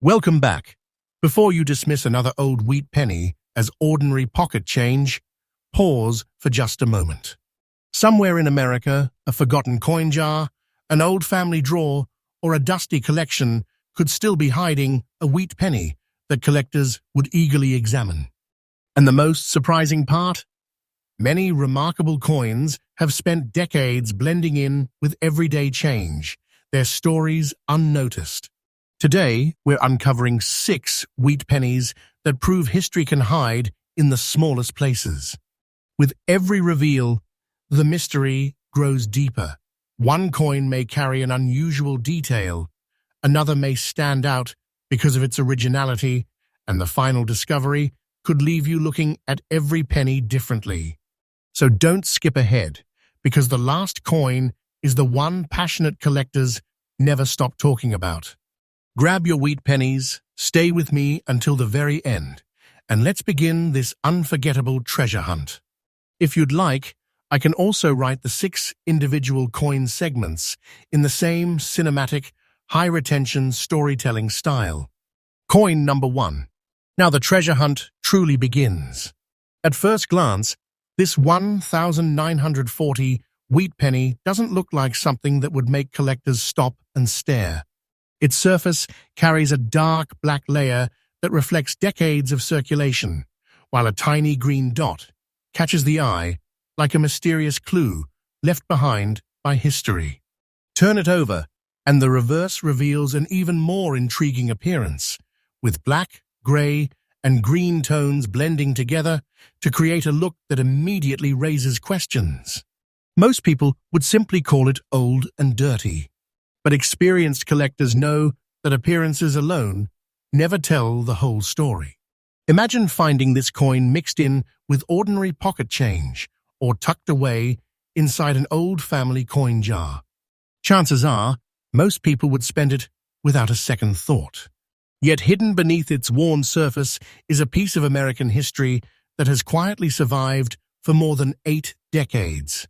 Welcome back. Before you dismiss another old wheat penny as ordinary pocket change, pause for just a moment. Somewhere in America, a forgotten coin jar, an old family drawer, or a dusty collection could still be hiding a wheat penny that collectors would eagerly examine. And the most surprising part? Many remarkable coins have spent decades blending in with everyday change, their stories unnoticed. Today, we're uncovering 6 wheat pennies that prove history can hide in the smallest places. With every reveal, the mystery grows deeper. One coin may carry an unusual detail, another may stand out because of its originality, and the final discovery could leave you looking at every penny differently. So don't skip ahead, because the last coin is the one passionate collectors never stop talking about. Grab your wheat pennies, stay with me until the very end, and let's begin this unforgettable treasure hunt. If you'd like, I can also write the 6 individual coin segments in the same cinematic, high-retention storytelling style. Coin number 1. Now the treasure hunt truly begins. At first glance, this 1940 wheat penny doesn't look like something that would make collectors stop and stare. Its surface carries a dark black layer that reflects decades of circulation, while a tiny green dot catches the eye like a mysterious clue left behind by history. Turn it over, and the reverse reveals an even more intriguing appearance, with black, gray, and green tones blending together to create a look that immediately raises questions. Most people would simply call it old and dirty, but experienced collectors know that appearances alone never tell the whole story. Imagine finding this coin mixed in with ordinary pocket change, or tucked away inside an old family coin jar. Chances are, most people would spend it without a second thought. Yet hidden beneath its worn surface is a piece of American history that has quietly survived for more than 8 decades.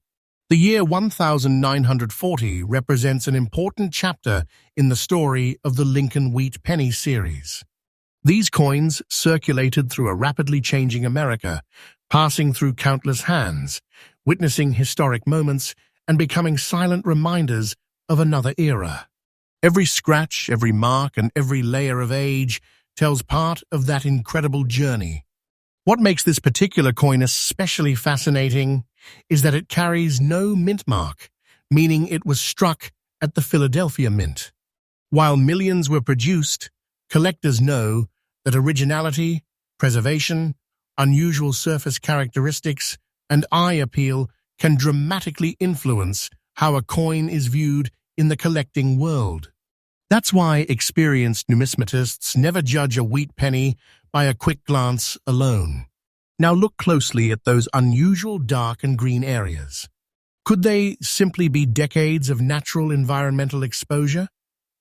The year 1940 represents an important chapter in the story of the Lincoln Wheat Penny series. These coins circulated through a rapidly changing America, passing through countless hands, witnessing historic moments, and becoming silent reminders of another era. Every scratch, every mark, and every layer of age tells part of that incredible journey. What makes this particular coin especially fascinating is that it carries no mint mark, meaning it was struck at the Philadelphia Mint. While millions were produced, collectors know that originality, preservation, unusual surface characteristics, and eye appeal can dramatically influence how a coin is viewed in the collecting world. That's why experienced numismatists never judge a wheat penny by a quick glance alone. Now look closely at those unusual dark and green areas. Could they simply be decades of natural environmental exposure?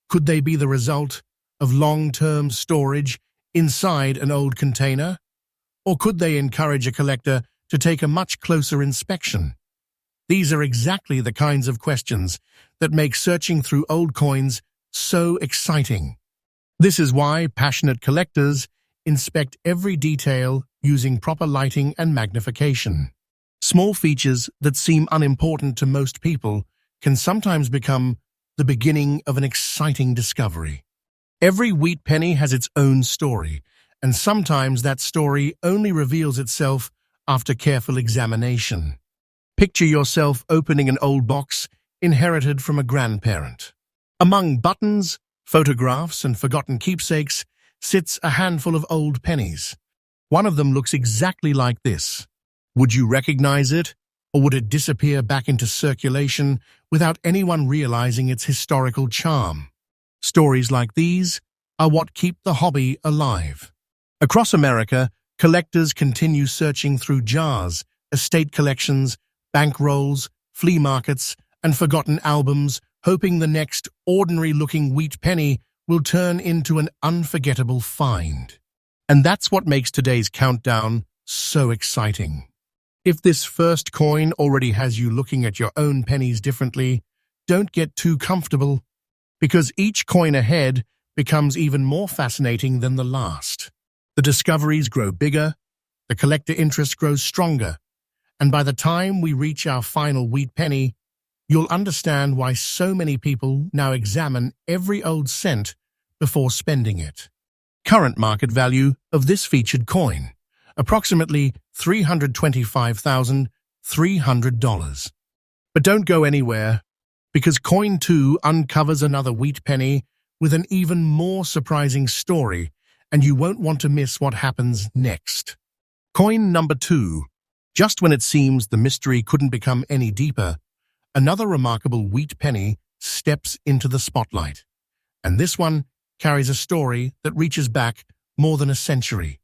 Could they be the result of long-term storage inside an old container? Or could they encourage a collector to take a much closer inspection? These are exactly the kinds of questions that make searching through old coins so exciting. This is why passionate collectors inspect every detail using proper lighting and magnification. Small features that seem unimportant to most people can sometimes become the beginning of an exciting discovery. Every wheat penny has its own story, and sometimes that story only reveals itself after careful examination. Picture yourself opening an old box inherited from a grandparent. Among buttons, photographs, and forgotten keepsakes sits a handful of old pennies. One of them looks exactly like this. Would you recognize it, or would it disappear back into circulation without anyone realizing its historical charm? Stories like these are what keep the hobby alive. Across America, collectors continue searching through jars, estate collections, bank rolls, flea markets, and forgotten albums, hoping the next ordinary-looking wheat penny will turn into an unforgettable find. And that's what makes today's countdown so exciting. If this first coin already has you looking at your own pennies differently, don't get too comfortable, because each coin ahead becomes even more fascinating than the last. The discoveries grow bigger, the collector interest grows stronger, and by the time we reach our final wheat penny, you'll understand why so many people now examine every old cent before spending it. Current market value of this featured coin, approximately $325,300. But don't go anywhere, because Coin 2 uncovers another wheat penny with an even more surprising story, and you won't want to miss what happens next. Coin number 2. Just when it seems the mystery couldn't become any deeper, another remarkable wheat penny steps into the spotlight. And this one carries a story that reaches back more than a century.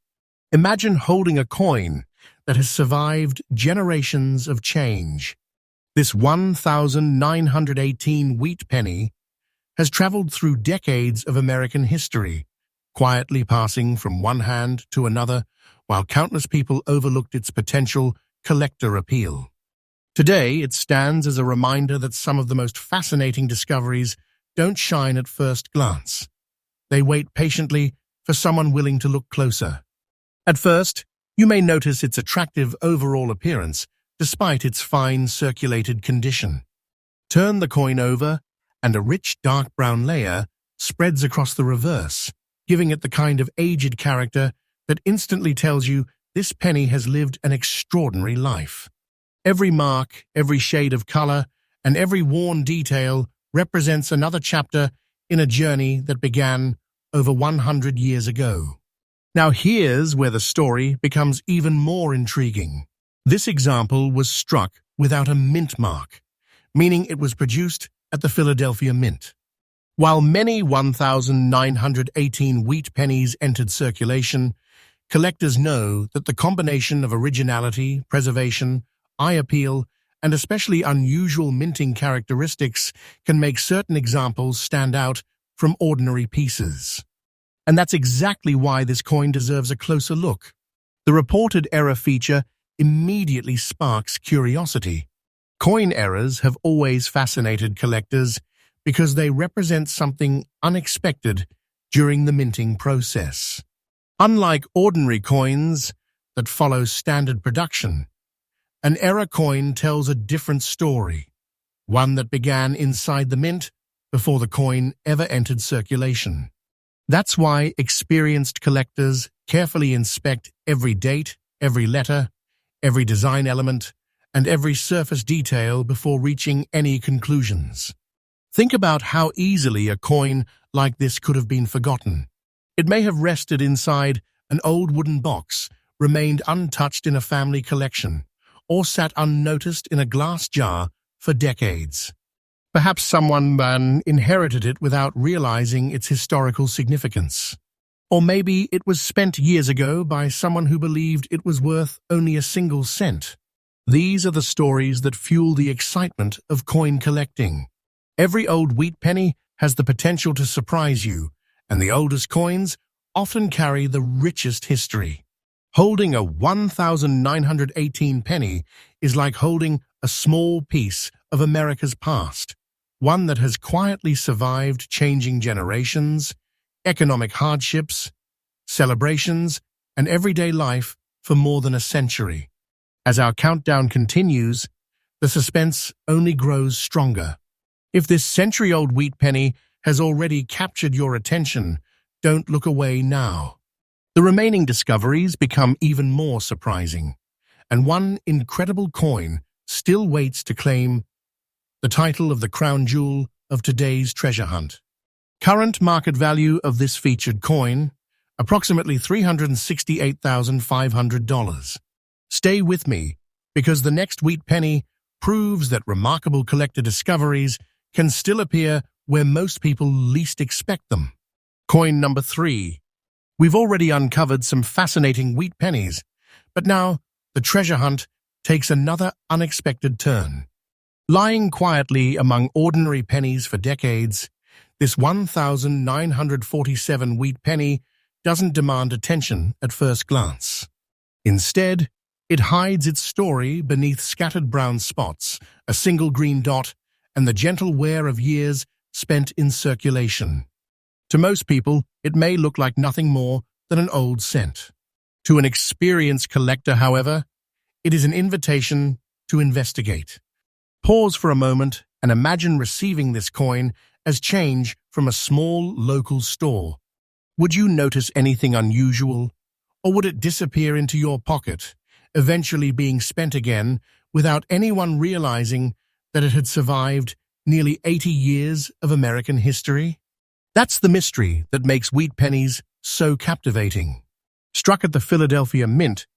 Imagine holding a coin that has survived generations of change. This 1918 wheat penny has traveled through decades of American history, quietly passing from one hand to another while countless people overlooked its potential collector appeal. Today, it stands as a reminder that some of the most fascinating discoveries don't shine at first glance. They wait patiently for someone willing to look closer. At first, you may notice its attractive overall appearance, despite its fine circulated condition. Turn the coin over, and a rich dark brown layer spreads across the reverse, giving it the kind of aged character that instantly tells you this penny has lived an extraordinary life. Every mark, every shade of color, and every worn detail represents another chapter in a journey that began over 100 years ago. Now here's where the story becomes even more intriguing. This example was struck without a mint mark, meaning it was produced at the Philadelphia Mint. While many 1918 wheat pennies entered circulation, collectors know that the combination of originality, preservation, eye appeal, and especially unusual minting characteristics can make certain examples stand out from ordinary pieces. And that's exactly why this coin deserves a closer look. The reported error feature immediately sparks curiosity. Coin errors have always fascinated collectors because they represent something unexpected during the minting process. Unlike ordinary coins that follow standard production, an error coin tells a different story, one that began inside the mint before the coin ever entered circulation. That's why experienced collectors carefully inspect every date, every letter, every design element, and every surface detail before reaching any conclusions. Think about how easily a coin like this could have been forgotten. It may have rested inside an old wooden box, remained untouched in a family collection, or sat unnoticed in a glass jar for decades. Perhaps someone inherited it without realizing its historical significance. Or maybe it was spent years ago by someone who believed it was worth only a single cent. These are the stories that fuel the excitement of coin collecting. Every old wheat penny has the potential to surprise you, and the oldest coins often carry the richest history. Holding a 1918 penny is like holding a small piece of America's past, one that has quietly survived changing generations, economic hardships, celebrations, and everyday life for more than a century. As our countdown continues, the suspense only grows stronger. If this century-old wheat penny has already captured your attention, don't look away now. The remaining discoveries become even more surprising, and one incredible coin still waits to claim the title of the crown jewel of today's treasure hunt. Current market value of this featured coin, approximately $368,500. Stay with me, because the next wheat penny proves that remarkable collector discoveries can still appear where most people least expect them. Coin number 3. We've already uncovered some fascinating wheat pennies, but now the treasure hunt takes another unexpected turn. Lying quietly among ordinary pennies for decades, this 1947 wheat penny doesn't demand attention at first glance. Instead, it hides its story beneath scattered brown spots, a single green dot, and the gentle wear of years spent in circulation. To most people, it may look like nothing more than an old cent. To an experienced collector, however, it is an invitation to investigate. Pause for a moment and imagine receiving this coin as change from a small local store. Would you notice anything unusual, or would it disappear into your pocket, eventually being spent again without anyone realizing that it had survived nearly 80 years of American history? That's the mystery that makes wheat pennies so captivating. Struck at the Philadelphia Mint,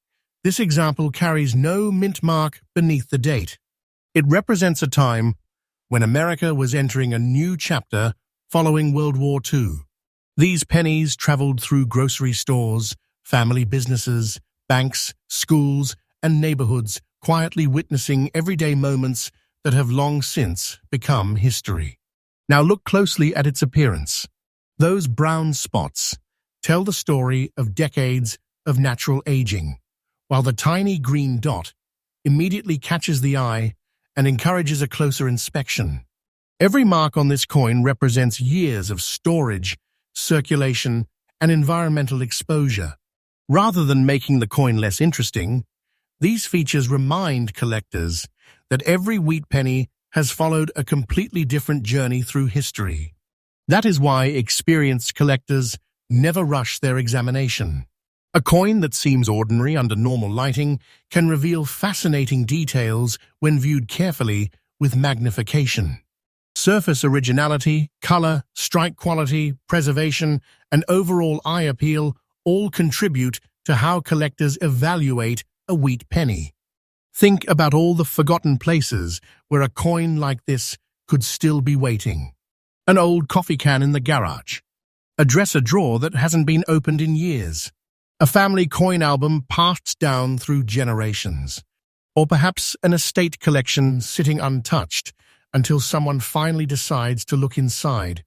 this example carries no mint mark beneath the date. It represents a time when America was entering a new chapter following World War II. These pennies traveled through grocery stores, family businesses, banks, schools, and neighborhoods, quietly witnessing everyday moments that have long since become history. Now look closely at its appearance. Those brown spots tell the story of decades of natural aging, while the tiny green dot immediately catches the eye and encourages a closer inspection. Every mark on this coin represents years of storage, circulation, and environmental exposure. Rather than making the coin less interesting, these features remind collectors that every wheat penny has followed a completely different journey through history. That is why experienced collectors never rush their examination. A coin that seems ordinary under normal lighting can reveal fascinating details when viewed carefully with magnification. Surface originality, color, strike quality, preservation, and overall eye appeal all contribute to how collectors evaluate a wheat penny. Think about all the forgotten places where a coin like this could still be waiting. An old coffee can in the garage, a dresser drawer that hasn't been opened in years, a family coin album passed down through generations, or perhaps an estate collection sitting untouched until someone finally decides to look inside.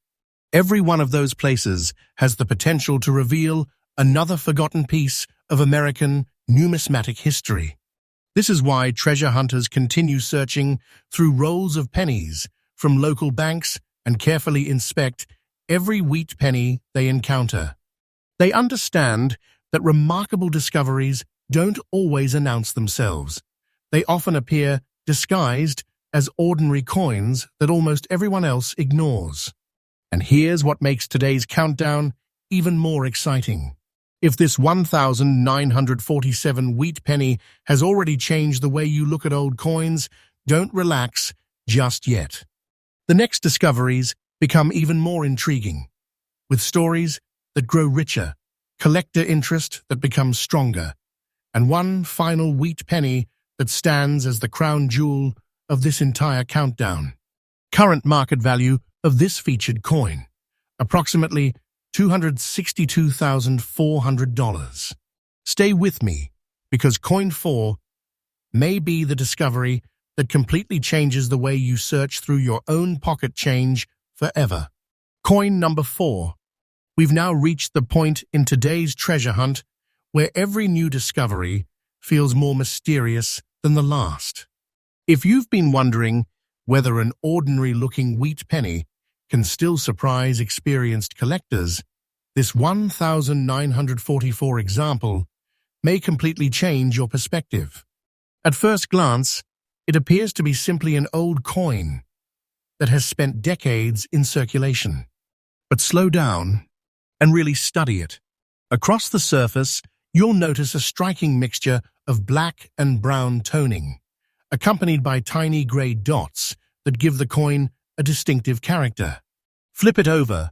Every one of those places has the potential to reveal another forgotten piece of American numismatic history. This is why treasure hunters continue searching through rolls of pennies from local banks and carefully inspect every wheat penny they encounter. They understand that remarkable discoveries don't always announce themselves. They often appear disguised as ordinary coins that almost everyone else ignores. And here's what makes today's countdown even more exciting. If this 1947 wheat penny has already changed the way you look at old coins, don't relax just yet. The next discoveries become even more intriguing, with stories that grow richer, collector interest that becomes stronger, and one final wheat penny that stands as the crown jewel of this entire countdown. Current market value of this featured coin, approximately $262,400. Stay with me, because Coin 4 may be the discovery that completely changes the way you search through your own pocket change forever. Coin number 4. We've now reached the point in today's treasure hunt where every new discovery feels more mysterious than the last. If you've been wondering whether an ordinary-looking wheat penny can still surprise experienced collectors, this 1944 example may completely change your perspective. At first glance, it appears to be simply an old coin that has spent decades in circulation. But slow down and really study it. Across the surface, you'll notice a striking mixture of black and brown toning, accompanied by tiny gray dots that give the coin a distinctive character. Flip it over,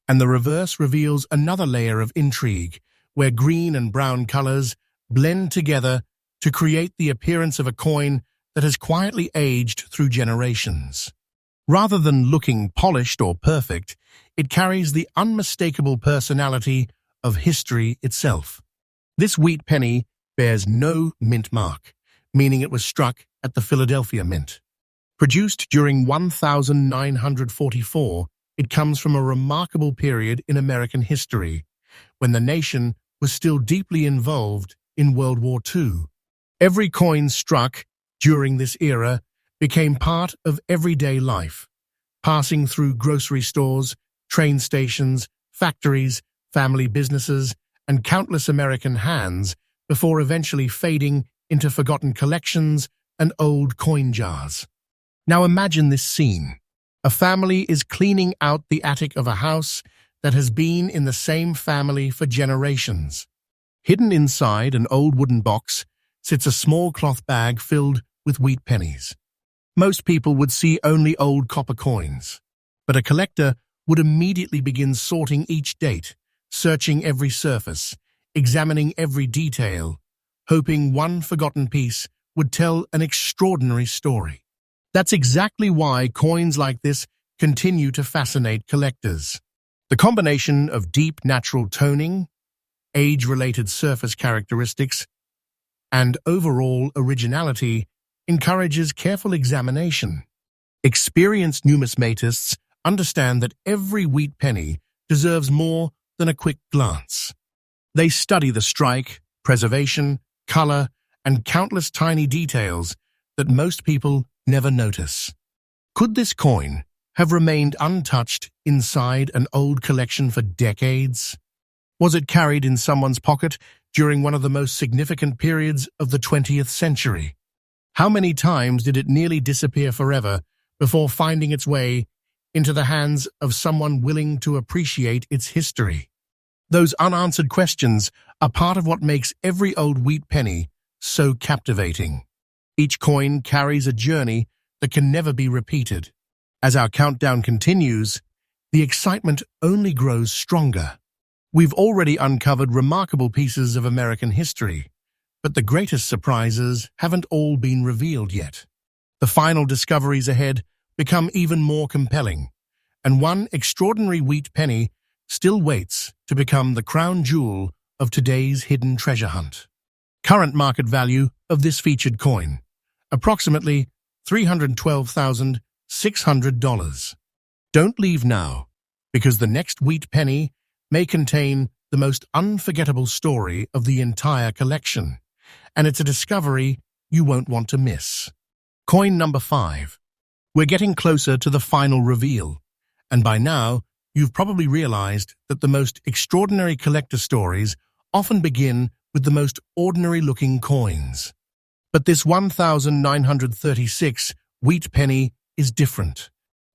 and the reverse reveals another layer of intrigue, where green and brown colors blend together to create the appearance of a coin that has quietly aged through generations. Rather than looking polished or perfect, it carries the unmistakable personality of history itself. This wheat penny bears no mint mark, meaning it was struck at the Philadelphia Mint. Produced during 1944, it comes from a remarkable period in American history, when the nation was still deeply involved in World War II. Every coin struck during this era became part of everyday life, passing through grocery stores, train stations, factories, family businesses, and countless American hands before eventually fading into forgotten collections and old coin jars. Now imagine this scene. A family is cleaning out the attic of a house that has been in the same family for generations. Hidden inside an old wooden box sits a small cloth bag filled with wheat pennies. Most people would see only old copper coins, but a collector would immediately begin sorting each date, searching every surface, examining every detail, hoping one forgotten piece would tell an extraordinary story. That's exactly why coins like this continue to fascinate collectors. The combination of deep natural toning, age-related surface characteristics, and overall originality encourages careful examination. Experienced numismatists understand that every wheat penny deserves more than a quick glance. They study the strike, preservation, color, and countless tiny details that most people never notice. Could this coin have remained untouched inside an old collection for decades? Was it carried in someone's pocket during one of the most significant periods of the 20th century? How many times did it nearly disappear forever before finding its way into the hands of someone willing to appreciate its history? Those unanswered questions are part of what makes every old wheat penny so captivating. Each coin carries a journey that can never be repeated. As our countdown continues, the excitement only grows stronger. We've already uncovered remarkable pieces of American history, but the greatest surprises haven't all been revealed yet. The final discoveries ahead become even more compelling, and one extraordinary wheat penny still waits to become the crown jewel of today's hidden treasure hunt. Current market value of this featured coin: approximately $312,600. Don't leave now, because the next wheat penny may contain the most unforgettable story of the entire collection, and it's a discovery you won't want to miss. Coin number 5. We're getting closer to the final reveal, and by now, you've probably realized that the most extraordinary collector stories often begin with the most ordinary-looking coins. But this 1936 wheat penny is different.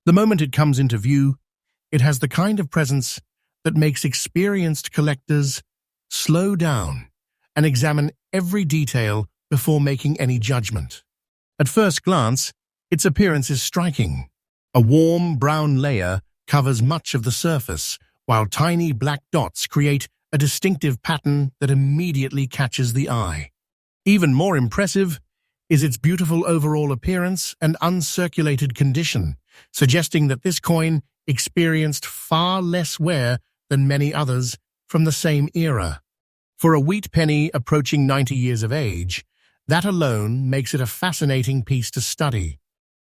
The moment it comes into view, it has the kind of presence that makes experienced collectors slow down and examine every detail before making any judgment. At first glance, its appearance is striking. A warm brown layer covers much of the surface, while tiny black dots create a distinctive pattern that immediately catches the eye. Even more impressive is its beautiful overall appearance and uncirculated condition, suggesting that this coin experienced far less wear than many others from the same era. For a wheat penny approaching 90 years of age, that alone makes it a fascinating piece to study.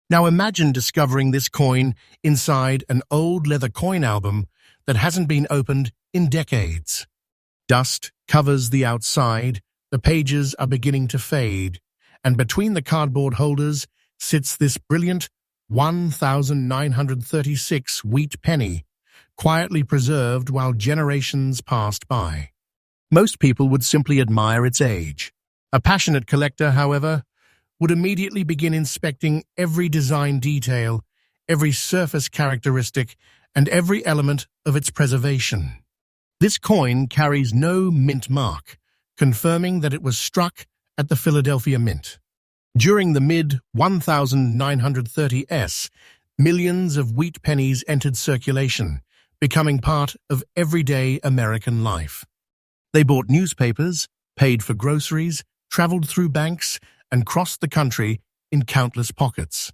Now imagine discovering this coin inside an old leather coin album that hasn't been opened in decades. Dust covers the outside, the pages are beginning to fade, and between the cardboard holders sits this brilliant 1936 wheat penny, quietly preserved while generations passed by. Most people would simply admire its age. A passionate collector, however, would immediately begin inspecting every design detail, every surface characteristic, and every element of its preservation. This coin carries no mint mark, confirming that it was struck at the Philadelphia Mint. During the mid-1930s, millions of wheat pennies entered circulation, becoming part of everyday American life. They bought newspapers, paid for groceries, traveled through banks, and crossed the country in countless pockets.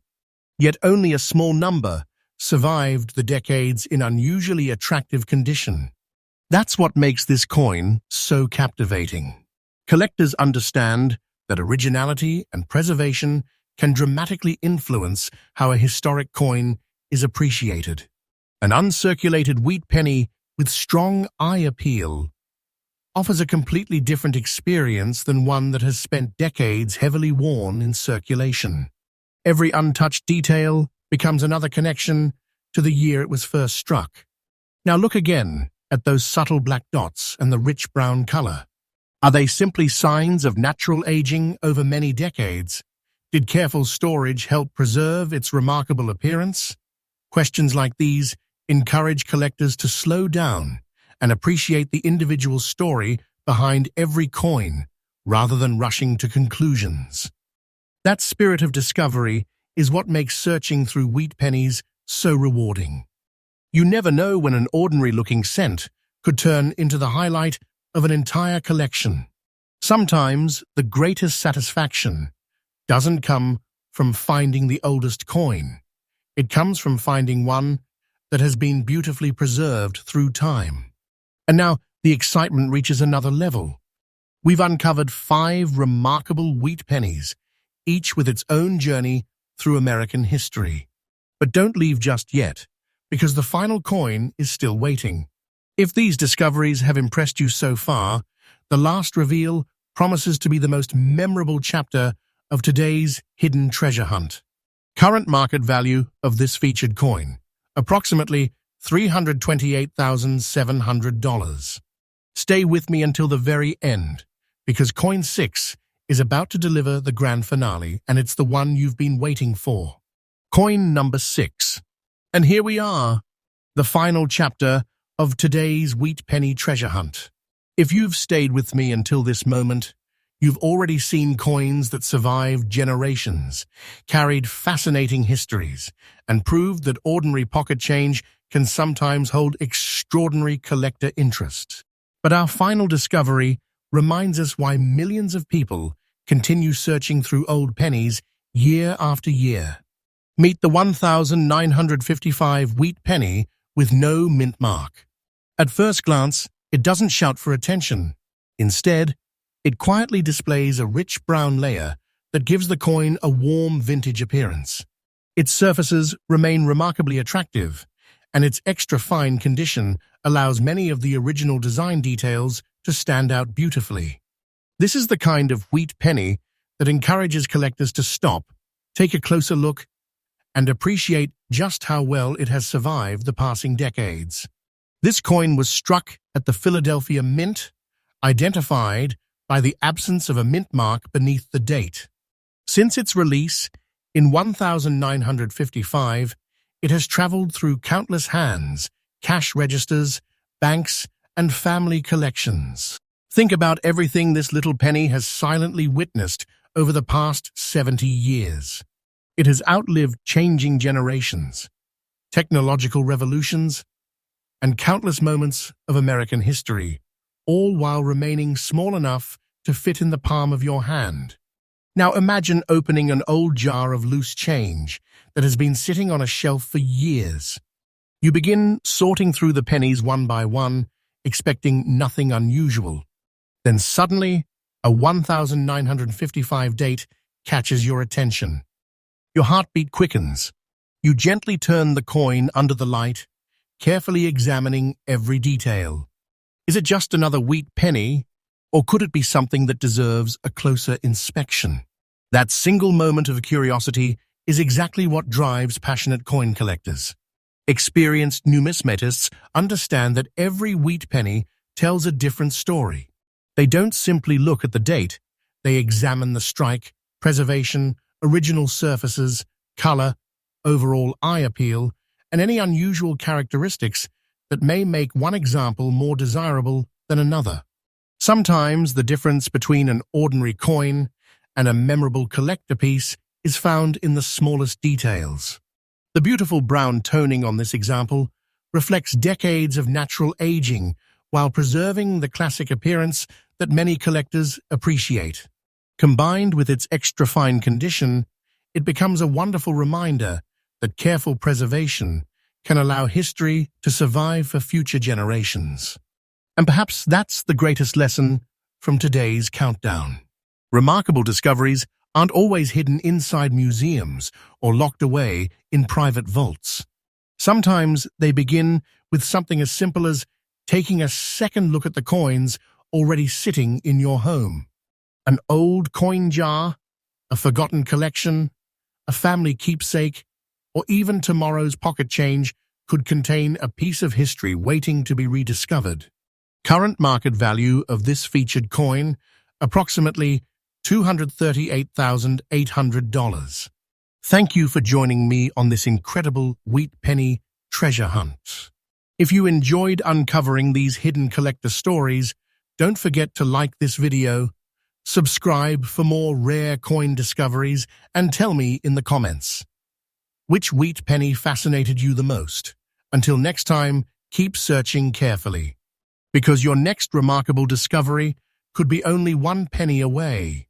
Yet only a small number survived the decades in unusually attractive condition. That's what makes this coin so captivating. Collectors understand that originality and preservation can dramatically influence how a historic coin is appreciated. An uncirculated wheat penny with strong eye appeal offers a completely different experience than one that has spent decades heavily worn in circulation. Every untouched detail becomes another connection to the year it was first struck. Now look again at those subtle black dots and the rich brown color. Are they simply signs of natural aging over many decades? Did careful storage help preserve its remarkable appearance? Questions like these encourage collectors to slow down and appreciate the individual story behind every coin, rather than rushing to conclusions. That spirit of discovery is what makes searching through wheat pennies so rewarding. You never know when an ordinary-looking cent could turn into the highlight of an entire collection. Sometimes the greatest satisfaction doesn't come from finding the oldest coin. It comes from finding one that has been beautifully preserved through time. And now the excitement reaches another level. We've uncovered 5 remarkable wheat pennies, each with its own journey through American history. But don't leave just yet, because the final coin is still waiting. If these discoveries have impressed you so far, the last reveal promises to be the most memorable chapter of today's hidden treasure hunt. Current market value of this featured coin, approximately $328,700. Stay with me until the very end, because coin 6 is about to deliver the grand finale, and it's the one you've been waiting for. Coin number 6. And here we are, the final chapter of today's wheat penny treasure hunt. If you've stayed with me until this moment, you've already seen coins that survived generations, carried fascinating histories, and proved that ordinary pocket change can sometimes hold extraordinary collector interest. But our final discovery reminds us why millions of people continue searching through old pennies year after year. Meet the 1955 wheat penny with no mint mark. At first glance, it doesn't shout for attention. Instead, it quietly displays a rich brown layer that gives the coin a warm vintage appearance. Its surfaces remain remarkably attractive, and its extra fine condition allows many of the original design details to stand out beautifully. This is the kind of wheat penny that encourages collectors to stop, take a closer look, and appreciate just how well it has survived the passing decades. This coin was struck at the Philadelphia Mint, identified by the absence of a mint mark beneath the date. Since its release in 1955, it has traveled through countless hands, cash registers, banks, and family collections. Think about everything this little penny has silently witnessed over the past 70 years. It has outlived changing generations, technological revolutions, and countless moments of American history, all while remaining small enough to fit in the palm of your hand. Now imagine opening an old jar of loose change that has been sitting on a shelf for years. You begin sorting through the pennies one by one, expecting nothing unusual. Then suddenly, a 1955 date catches your attention. Your heartbeat quickens. You gently turn the coin under the light, carefully examining every detail. Is it just another wheat penny, or could it be something that deserves a closer inspection? That single moment of curiosity is exactly what drives passionate coin collectors. Experienced numismatists understand that every wheat penny tells a different story. They don't simply look at the date, they examine the strike, preservation, original surfaces, color, overall eye appeal, and any unusual characteristics that may make one example more desirable than another. Sometimes the difference between an ordinary coin and a memorable collector piece is found in the smallest details. The beautiful brown toning on this example reflects decades of natural aging while preserving the classic appearance that many collectors appreciate. Combined with its extra fine condition, it becomes a wonderful reminder that careful preservation can allow history to survive for future generations. And perhaps that's the greatest lesson from today's countdown. Remarkable discoveries aren't always hidden inside museums or locked away in private vaults. Sometimes they begin with something as simple as taking a second look at the coins already sitting in your home. An old coin jar, a forgotten collection, a family keepsake, or even tomorrow's pocket change could contain a piece of history waiting to be rediscovered. Current market value of this featured coin, approximately $238,800. Thank you for joining me on this incredible wheat penny treasure hunt. If you enjoyed uncovering these hidden collector stories, don't forget to like this video, subscribe for more rare coin discoveries, and tell me in the comments which wheat penny fascinated you the most. Until next time, keep searching carefully, because your next remarkable discovery could be only one penny away.